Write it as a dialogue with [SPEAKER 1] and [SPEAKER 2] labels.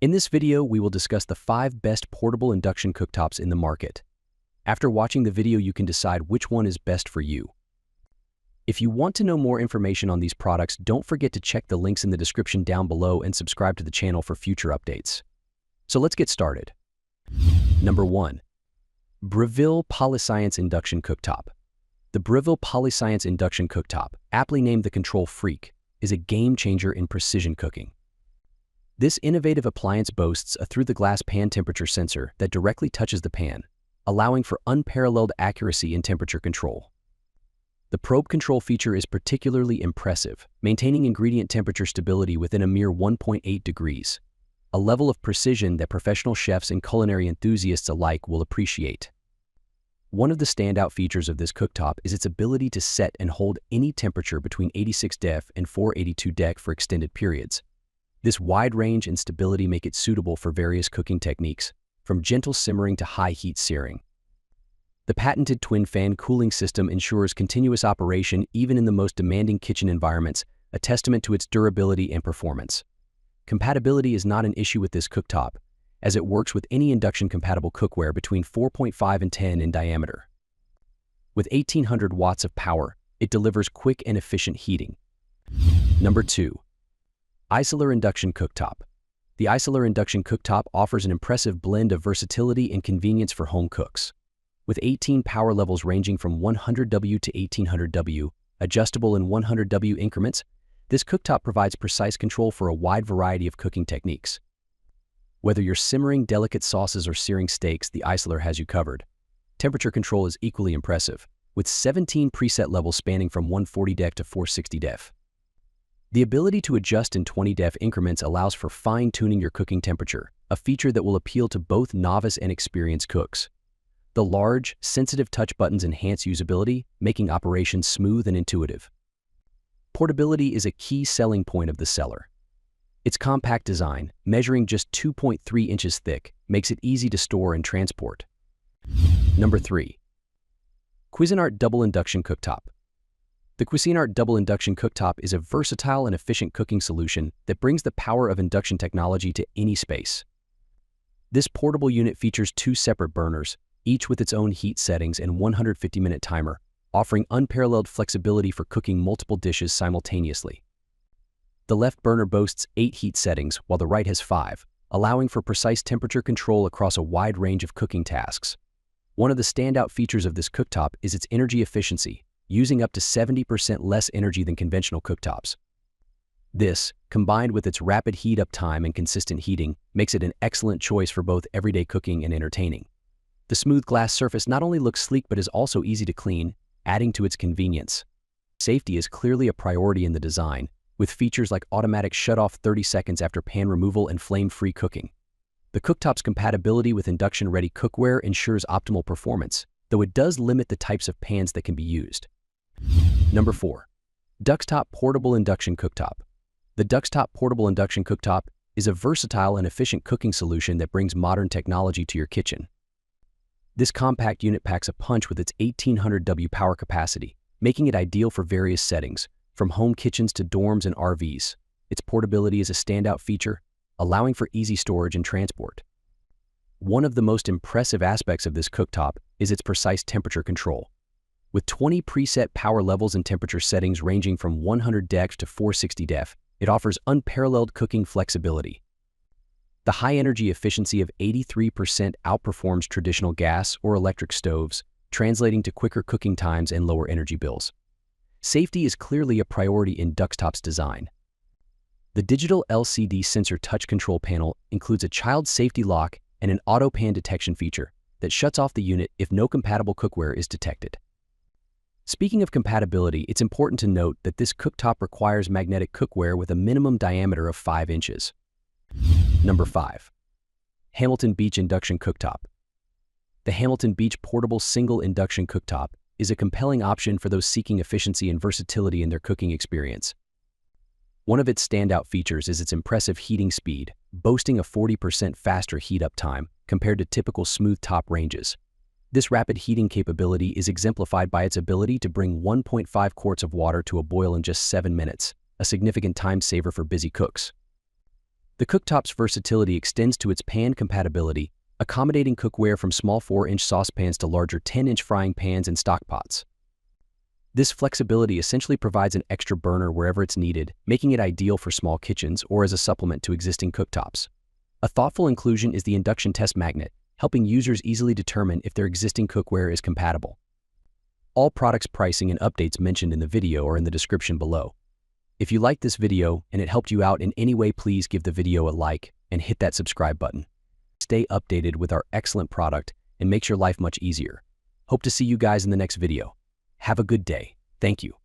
[SPEAKER 1] In this video, we will discuss the 5 best portable induction cooktops in the market. After watching the video, you can decide which one is best for you. If you want to know more information on these products, don't forget to check the links in the description down below and subscribe to the channel for future updates. So let's get started. Number 1. Breville Polyscience Induction Cooktop. The Breville Polyscience Induction Cooktop, aptly named the Control Freak, is a game-changer in precision cooking. This innovative appliance boasts a through-the-glass pan temperature sensor that directly touches the pan, allowing for unparalleled accuracy in temperature control. The probe control feature is particularly impressive, maintaining ingredient temperature stability within a mere 1.8 degrees, a level of precision that professional chefs and culinary enthusiasts alike will appreciate. One of the standout features of this cooktop is its ability to set and hold any temperature between 86 degrees and 482 degrees for extended periods. This wide range and stability make it suitable for various cooking techniques, from gentle simmering to high-heat searing. The patented twin-fan cooling system ensures continuous operation even in the most demanding kitchen environments, a testament to its durability and performance. Compatibility is not an issue with this cooktop, as it works with any induction-compatible cookware between 4.5 and 10 in diameter. With 1800 watts of power, it delivers quick and efficient heating. Number 2. Isiler Induction Cooktop. The Isiler Induction Cooktop offers an impressive blend of versatility and convenience for home cooks. With 18 power levels ranging from 100W to 1800W, adjustable in 100W increments, this cooktop provides precise control for a wide variety of cooking techniques. Whether you're simmering delicate sauces or searing steaks, the Isiler has you covered. Temperature control is equally impressive, with 17 preset levels spanning from 140 degrees to 460 degrees. The ability to adjust in 20 degrees increments allows for fine-tuning your cooking temperature, a feature that will appeal to both novice and experienced cooks. The large, sensitive touch buttons enhance usability, making operations smooth and intuitive. Portability is a key selling point of the Isiler. Its compact design, measuring just 2.3 inches thick, makes it easy to store and transport. Number 3. Cuisinart Double Induction Cooktop. The Cuisinart Double Induction Cooktop is a versatile and efficient cooking solution that brings the power of induction technology to any space. This portable unit features 2 separate burners, each with its own heat settings and 150-minute timer, offering unparalleled flexibility for cooking multiple dishes simultaneously. The left burner boasts 8 heat settings, while the right has 5, allowing for precise temperature control across a wide range of cooking tasks. One of the standout features of this cooktop is its energy efficiency, using up to 70% less energy than conventional cooktops. This, combined with its rapid heat-up time and consistent heating, makes it an excellent choice for both everyday cooking and entertaining. The smooth glass surface not only looks sleek but is also easy to clean, adding to its convenience. Safety is clearly a priority in the design, with features like automatic shut-off 30 seconds after pan removal and flame-free cooking. The cooktop's compatibility with induction-ready cookware ensures optimal performance, though it does limit the types of pans that can be used. Number 4. Duxtop Portable Induction Cooktop. The Duxtop Portable Induction Cooktop is a versatile and efficient cooking solution that brings modern technology to your kitchen. This compact unit packs a punch with its 1800W power capacity, making it ideal for various settings, from home kitchens to dorms and RVs. Its portability is a standout feature, allowing for easy storage and transport. One of the most impressive aspects of this cooktop is its precise temperature control. With 20 preset power levels and temperature settings ranging from 100 degrees to 460 degrees, it offers unparalleled cooking flexibility. The high energy efficiency of 83% outperforms traditional gas or electric stoves, translating to quicker cooking times and lower energy bills. Safety is clearly a priority in Duxtop's design. The digital LCD sensor touch control panel includes a child safety lock and an auto pan detection feature that shuts off the unit if no compatible cookware is detected. Speaking of compatibility, it's important to note that this cooktop requires magnetic cookware with a minimum diameter of 5 inches. Number 5. Hamilton Beach Induction Cooktop. The Hamilton Beach Portable Single Induction Cooktop is a compelling option for those seeking efficiency and versatility in their cooking experience. One of its standout features is its impressive heating speed, boasting a 40% faster heat-up time compared to typical smooth-top ranges. This rapid heating capability is exemplified by its ability to bring 1.5 quarts of water to a boil in just 7 minutes, a significant time saver for busy cooks. The cooktop's versatility extends to its pan compatibility, accommodating cookware from small 4-inch saucepans to larger 10-inch frying pans and stockpots. This flexibility essentially provides an extra burner wherever it's needed, making it ideal for small kitchens or as a supplement to existing cooktops. A thoughtful inclusion is the induction test magnet, helping users easily determine if their existing cookware is compatible. All products pricing and updates mentioned in the video are in the description below. If you liked this video and it helped you out in any way, please give the video a like and hit that subscribe button. Stay updated with our excellent product and makes your life much easier. Hope to see you guys in the next video. Have a good day. Thank you.